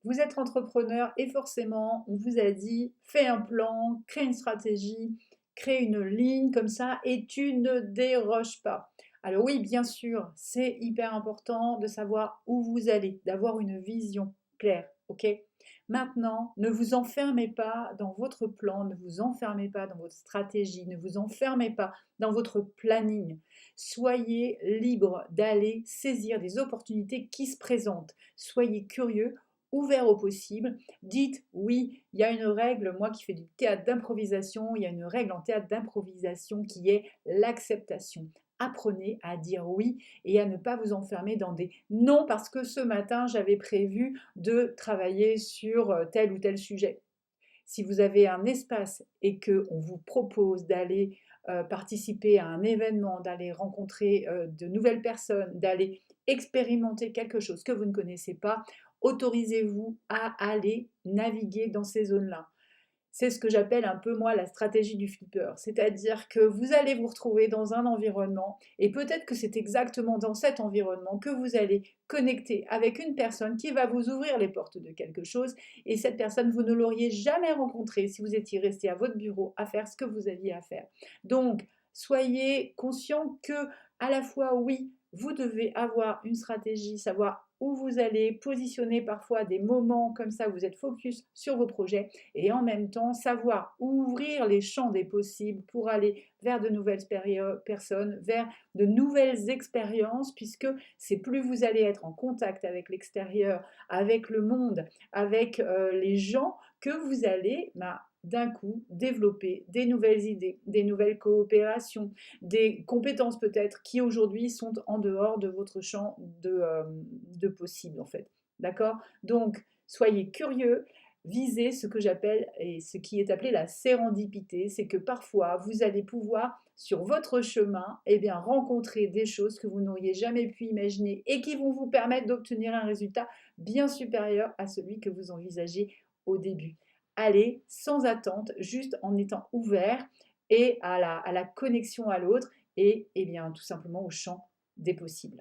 vous êtes entrepreneur et forcément, on vous a dit: «Fais un plan, crée une stratégie, crée une ligne comme ça et tu ne déroges pas». Alors oui, bien sûr, c'est hyper important de savoir où vous allez, d'avoir une vision claire, OK? Maintenant, ne vous enfermez pas dans votre plan, ne vous enfermez pas dans votre stratégie, ne vous enfermez pas dans votre planning. Soyez libre d'aller saisir des opportunités qui se présentent. Soyez curieux, ouvert au possible. Dites oui, il y a une règle, moi qui fais du théâtre d'improvisation, il y a une règle en théâtre d'improvisation qui est l'acceptation. Apprenez à dire oui et à ne pas vous enfermer dans des non parce que ce matin j'avais prévu de travailler sur tel ou tel sujet. Si vous avez un espace et qu'on vous propose d'aller participer à un événement, d'aller rencontrer de nouvelles personnes, d'aller expérimenter quelque chose que vous ne connaissez pas, autorisez-vous à aller naviguer dans ces zones-là. C'est ce que j'appelle un peu moi la stratégie du flipper. C'est-à-dire que vous allez vous retrouver dans un environnement et peut-être que c'est exactement dans cet environnement que vous allez connecter avec une personne qui va vous ouvrir les portes de quelque chose et cette personne, vous ne l'auriez jamais rencontrée si vous étiez resté à votre bureau à faire ce que vous aviez à faire. Donc, soyez conscient que à la fois, oui, vous devez avoir une stratégie, savoir où vous allez, positionner parfois des moments comme ça, vous êtes focus sur vos projets, et en même temps savoir ouvrir les champs des possibles pour aller vers de nouvelles personnes, vers de nouvelles expériences, puisque c'est plus vous allez être en contact avec l'extérieur, avec le monde, avec les gens, que vous allez d'un coup développer des nouvelles idées, des nouvelles coopérations, des compétences peut-être qui aujourd'hui sont en dehors de votre champ de possible en fait. D'accord? Donc, soyez curieux, visez ce que j'appelle et ce qui est appelé la sérendipité, c'est que parfois vous allez pouvoir sur votre chemin eh bien, rencontrer des choses que vous n'auriez jamais pu imaginer et qui vont vous permettre d'obtenir un résultat bien supérieur à celui que vous envisagez au début. Allez sans attente, juste en étant ouvert et à la connexion à l'autre et eh bien, tout simplement au champ des possibles.